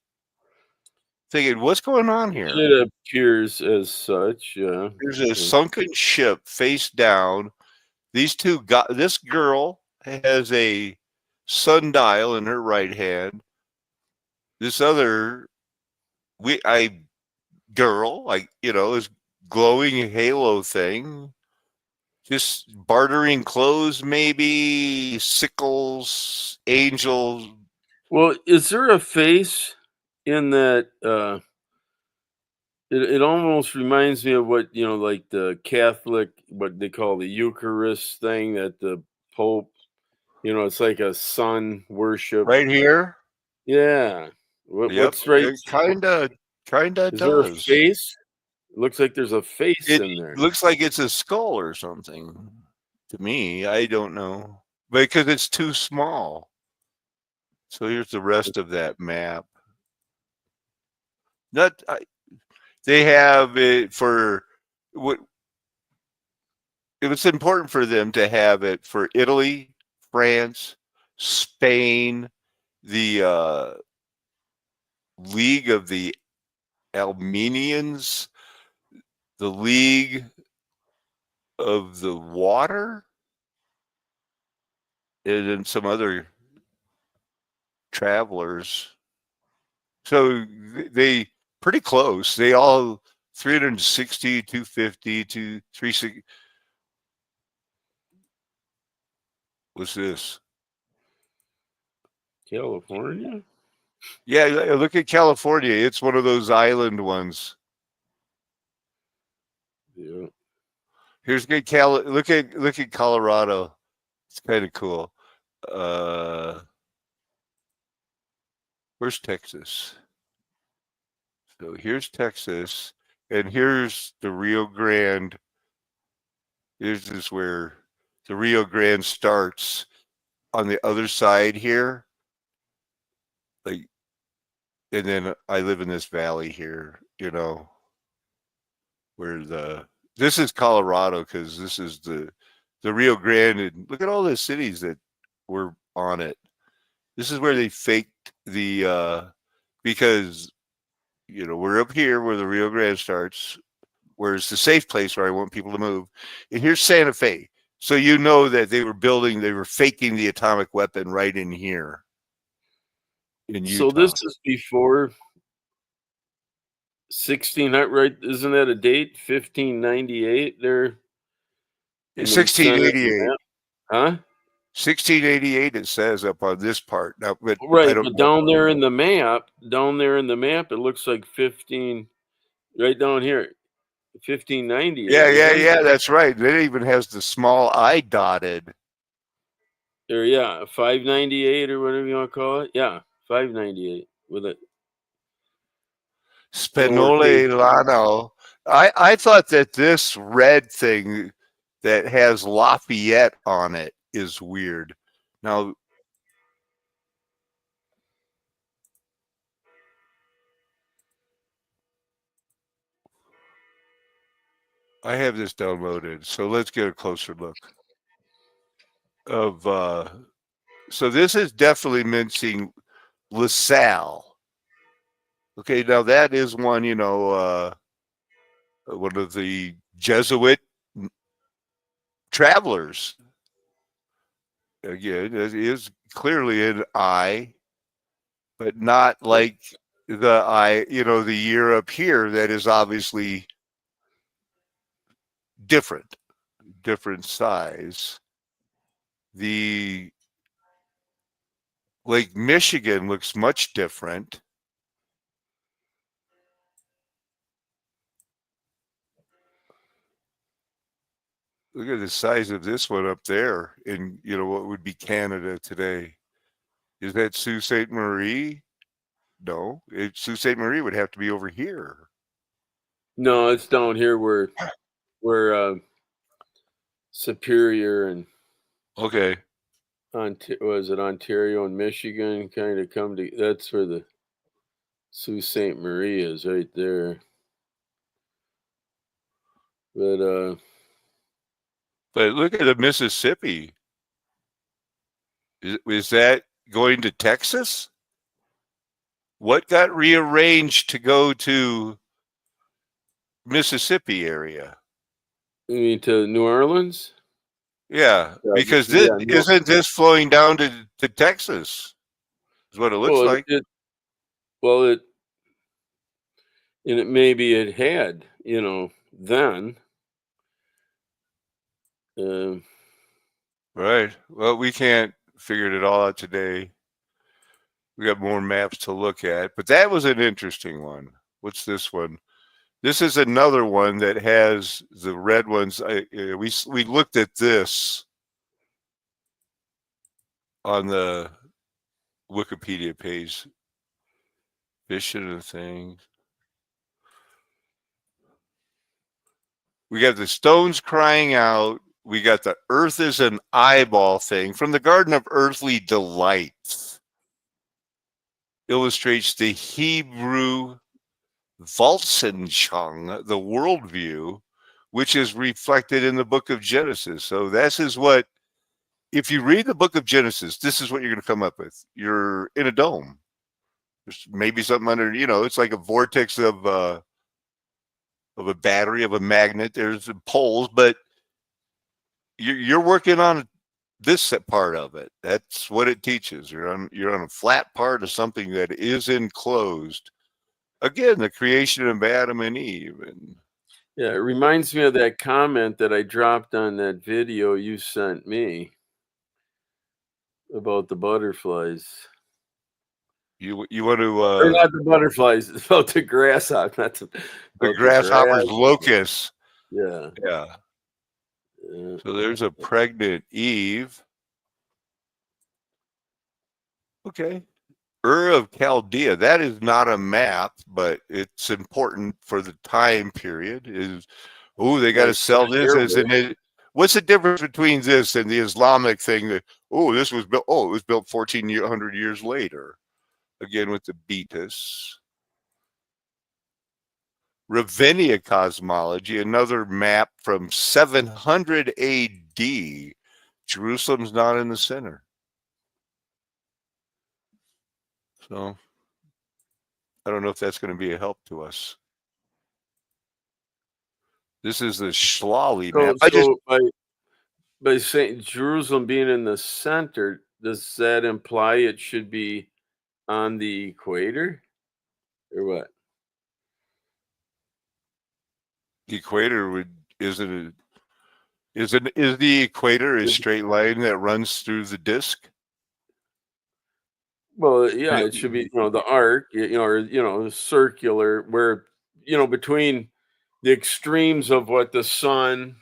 Thinking, what's going on here? It appears as such, yeah. There's a sunken ship face down. These two got this girl has a sundial in her right hand. This other girl, like, is glowing halo thing. Just bartering clothes, maybe sickles, angels. Well, is there a face in that? It almost reminds me of what like the Catholic, what they call the Eucharist thing that the Pope. It's like a sun worship. Right here. Yeah. Yep. What's right? It kinda Is there a does. face? It looks like there's a face It in there. looks like it's a skull or something to me. I don't know, because it's too small. So here's the rest of that map. They have it for what. It was important for them to have it for Italy, France, Spain, the League of the Armenians, the League of the Water, and then some other travelers. So they pretty close. They all 360, 250, 360. What's this? California? Yeah, look at California. It's one of those island ones. Yeah. Here's good look at Colorado. It's kind of cool. Where's Texas? So here's Texas, and here's the Rio Grande. This is where the Rio Grande starts on the other side here. Like, and then I live in this valley here, where this is Colorado, because this is the Rio Grande. And look at all the cities that were on it. This is where they faked because we're up here where the Rio Grande starts, where it's the safe place where I want people to move. And here's Santa Fe. So that they were faking the atomic weapon right in here in Utah. So this is before 1600, right? Isn't that a date? 1598 there? 1688. Huh? 1688 it says up on this part. Now, but right, but down there in the map, it looks like 15, right down here. 1598. Yeah, that's right. It even has the small I dotted. Or 598 or whatever you want to call it. Yeah, 598 with it. Spinole Lano. I thought that this red thing that has Lafayette on it is weird. Now, I have this downloaded, so let's get a closer look of. So this is definitely mincing LaSalle. Okay, now that is one, one of the Jesuit travelers. Again, it is clearly an I, but not like the I, the year up here that is obviously different size. The Lake Michigan looks much different. Look at the size of this one up there in, what would be Canada today. Is that Sault Ste. Marie? No, Sault Ste. Marie would have to be over here. No, it's down here where Superior and okay, was it Ontario and Michigan kind of come to? That's where the Sault Ste. Marie is, right there. But look at the Mississippi. Is that going to Texas? What got rearranged to go to Mississippi area? You mean to New Orleans? Yeah, because this, Yeah, no, isn't this flowing down to Texas? Is what it looks well, like. well, and it maybe it had, then. Um, Right. Well, we can't figure it all out today. We got more maps to look at, but that was an interesting one. What's this one? This is another one that has the red ones. We looked at this on the Wikipedia page. Vision of things. We got the stones crying out. We got the earth is an eyeball thing from the Garden of Earthly Delights. Illustrates the Hebrew Weltanschauung, the worldview, which is reflected in the book of Genesis. So this is what, if you read the book of Genesis, this is what you're going to come up with. You're in a dome. There's maybe something under, it's like a vortex of a battery, of a magnet. There's poles, but you're working on this part of it. That's what it teaches. You're on a flat part of something that is enclosed. Again, the creation of Adam and Eve. And yeah, it reminds me of that comment that I dropped on that video you sent me about the butterflies. You want to Or not the butterflies, it's about the grasshopper, not the grasshopper's locust. Yeah. Yeah. So there's a pregnant Eve. Okay. Ur of Chaldea. That is not a map, but it's important for the time period. They got to sell this as an. What's the difference between this and the Islamic thing that this was built? It was built 1,400 years later. Again with the Betis. Ravenna cosmology, another map from 700 AD. Jerusalem's not in the center. So I don't know if that's going to be a help to us. This is the Schlali map. By saying Jerusalem being in the center, does that imply it should be on the equator, or what? The equator is the equator a straight line that runs through the disk? Well, yeah, it should be, the arc, or circular, where, between the extremes of what the sun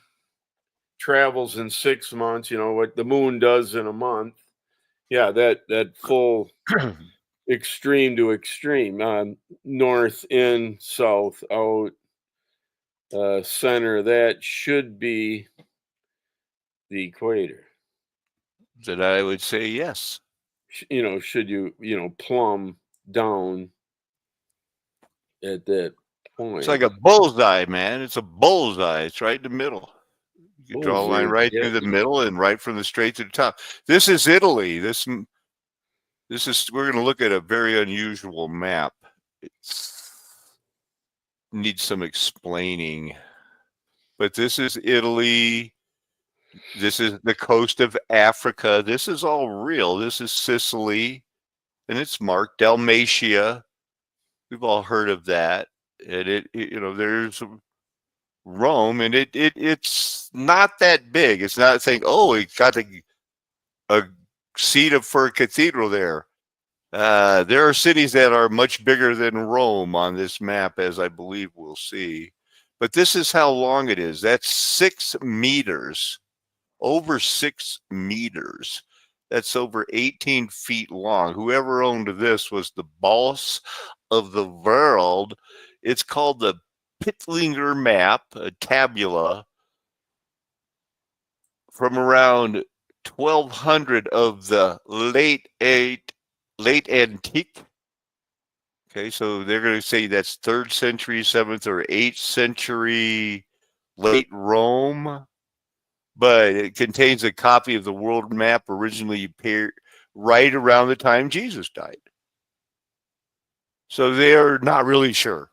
travels in 6 months, what the moon does in a month. Yeah, that full extreme to extreme, north in, south out, center, that should be the equator. Then I would say yes. Should you, plumb down at that point. It's like a bullseye, man. It's a bullseye. It's right in the middle. You can draw a line right through the middle and right from the straight to the top. This is Italy. This is, we're going to look at a very unusual map. It needs some explaining. But this is Italy. This is the coast of Africa. This is all real. This is Sicily. And it's marked Dalmatia. We've all heard of that. And there's Rome, and it's not that big. It's not saying, it got a seat for a cathedral there. There are cities that are much bigger than Rome on this map, as I believe we'll see. But this is how long it is. That's 6 meters, over 6 meters. That's over 18 feet long. Whoever owned this was the boss of the world. It's called the Pittlinger map, a tabula from around 1200 of the late antique. Okay, so they're going to say that's 3rd century, 7th or 8th century late Rome, but it contains a copy of the world map originally appeared right around the time Jesus died. So they're not really sure.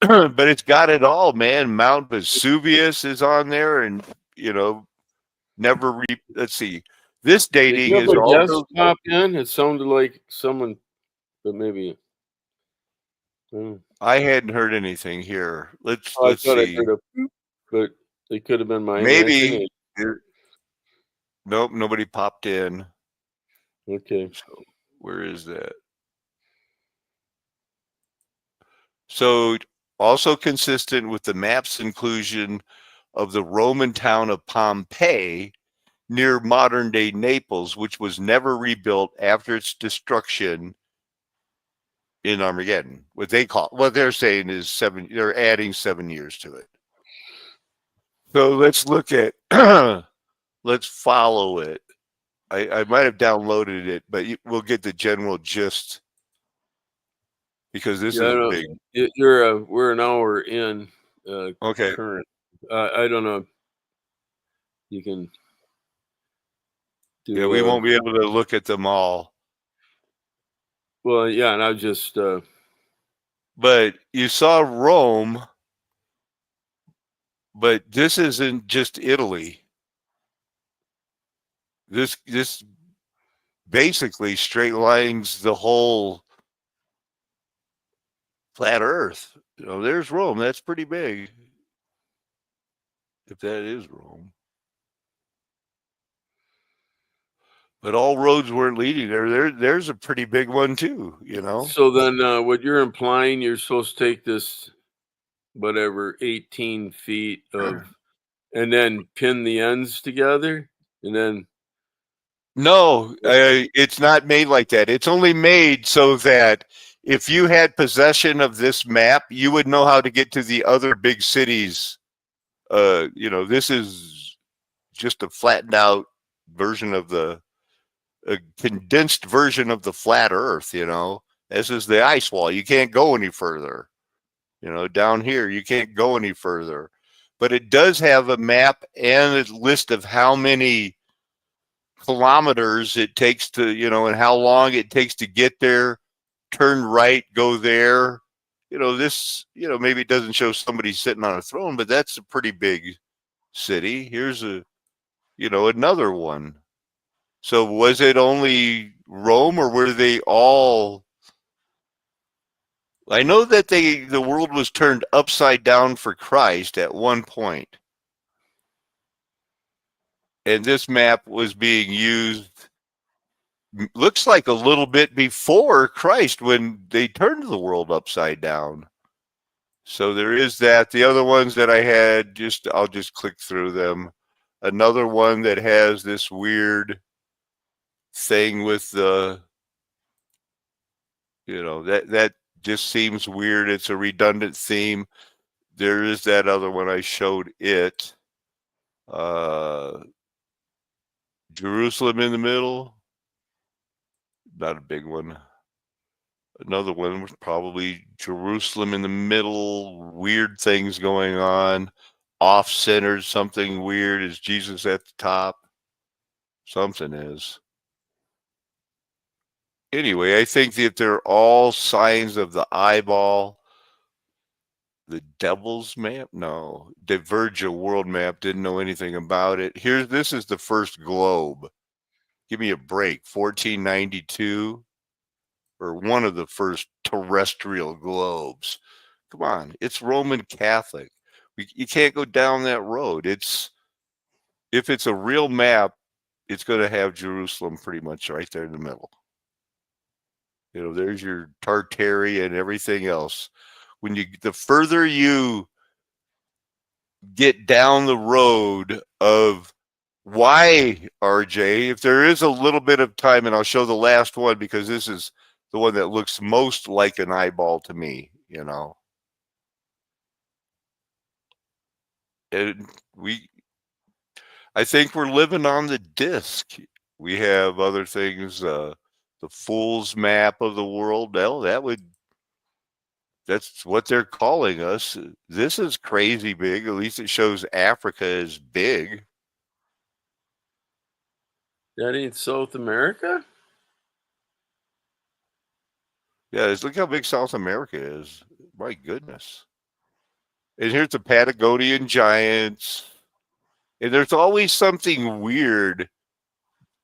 But it's got it all, man. Mount Vesuvius is on there, and let's see. This dating is also pop in. It sounded like someone, but maybe. I hadn't heard anything here. Let's I thought see. I heard a boop, but it could have been my Maybe. imagination. Nope, nobody popped in. Okay. So where is that? So also consistent with the map's inclusion of the Roman town of Pompeii near modern-day Naples, which was never rebuilt after its destruction in Armageddon. What they're saying is they're adding 7 years to it. So let's look at, let's follow it. I might have downloaded it, but we'll get the general gist because this is big. We're an hour in. Okay. Current. I don't know. You can. Yeah, we won't be able to look at them all. Well, yeah, and I just. But you saw Rome, but this isn't just Italy. This basically straight lines the whole flat Earth. There's Rome. That's pretty big. If that is Rome. But all roads weren't leading there. There's a pretty big one too, So then what you're implying, you're supposed to take this, whatever, 18 feet of, and then pin the ends together, and then. No, it's not made like that. It's only made so that if you had possession of this map, you would know how to get to the other big cities. This is just a flattened out version of a condensed version of the flat Earth. This is the ice wall. You can't go any further. Down here, you can't go any further. But it does have a map and a list of how many kilometers it takes to, and how long it takes to get there, turn right, go there. This, maybe it doesn't show somebody sitting on a throne, but that's a pretty big city. Here's another one. So was it only Rome or were they all? I know that the world was turned upside down for Christ at one point. And this map was being used, looks like a little bit before Christ when they turned the world upside down. So there is that. The other ones that I had, I'll just click through them. Another one that has this weird thing with the, that just seems weird. It's a redundant theme. There is that other one I showed it. Jerusalem in the middle. Not a big one. Another one was probably Jerusalem in the middle. Weird things going on. Off-centered, something weird. Is Jesus at the top? Something is. Anyway, I think that they're all signs of the eyeball. The devil's map? No. Divergent world map. Didn't know anything about it. This is the first globe. Give me a break. 1492. Or one of the first terrestrial globes. Come on. It's Roman Catholic. You can't go down that road. If it's a real map, it's going to have Jerusalem pretty much right there in the middle. There's your Tartary and everything else. The further you get down the road of why, RJ, if there is a little bit of time, and I'll show the last one because this is the one that looks most like an eyeball to me, And I think we're living on the disc. We have other things, the fool's map of the world. Well, that's what they're calling us. This is crazy big. At least it shows Africa is big. That ain't South America? Yeah, look how big South America is. My goodness. And here's the Patagonian giants. And there's always something weird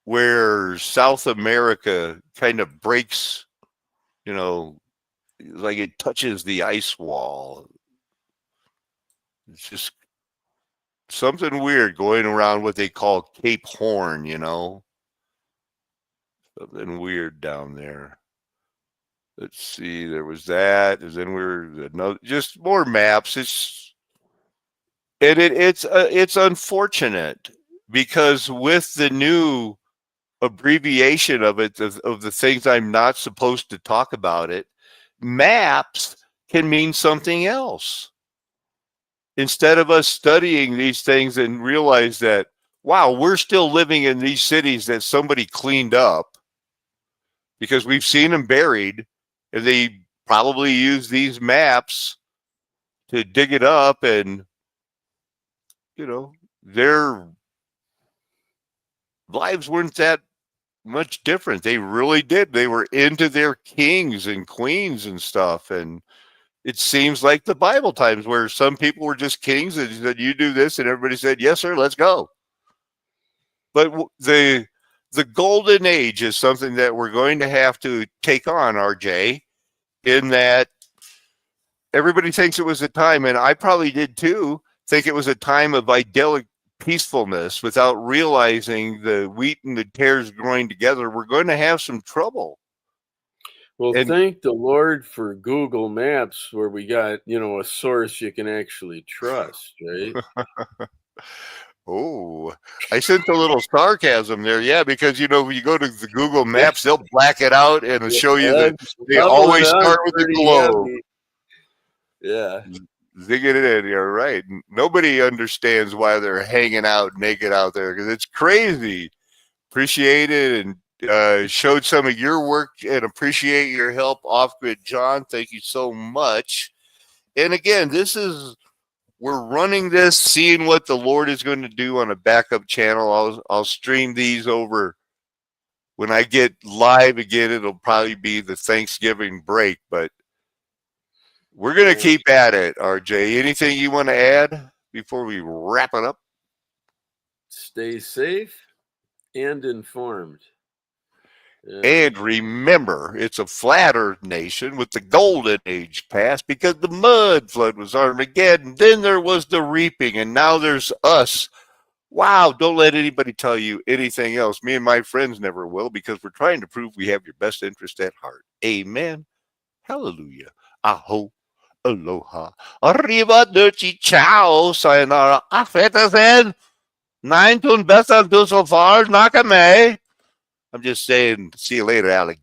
where South America kind of breaks, like it touches the ice wall. It's just something weird going around what they call Cape Horn, Something weird down there. Let's see, there was that, and then just more maps. It's unfortunate because with the new abbreviation of it, of the things I'm not supposed to talk about it, maps can mean something else. Instead of us studying these things and realize that, wow, we're still living in these cities that somebody cleaned up because we've seen them buried, and they probably use these maps to dig it up, and their lives weren't that much different. They really did. They were into their kings and queens and stuff. And it seems like the Bible times where some people were just kings and said, you do this, and everybody said, yes, sir, let's go. But the golden age is something that we're going to have to take on, RJ, in that everybody thinks it was a time, and I probably did too, think it was a time of idyllic peacefulness without realizing the wheat and the tares growing together. We're going to have some trouble. Well, thank the Lord for Google Maps, where we got, a source you can actually trust, right? Oh, I sensed a little sarcasm there. Yeah, because, when you go to the Google Maps, they'll black it out and it'll show you that they always start with the globe. Yeah. Zigging it in, you're right. Nobody understands why they're hanging out naked out there because it's crazy. Appreciate it, and showed some of your work and appreciate your help, Off-Grid John. Thank you so much. And again, we're running this, seeing what the Lord is going to do on a backup channel. I'll stream these over. When I get live again, it'll probably be the Thanksgiving break, but we're going to keep at it, RJ. Anything you want to add before we wrap it up? Stay safe and informed. Yeah. And remember, it's a flat earth nation with the golden age past because the mud flood was Armageddon. Then there was the reaping, and now there's us. Wow, don't let anybody tell you anything else. Me and my friends never will, because we're trying to prove we have your best interest at heart. Amen. Hallelujah. Aho. Aloha. Arrivederci. Ciao. Sayonara. Auf Wiedersehen. Nein tun besser du so far. Nakame. I'm just saying, see you later, Alex.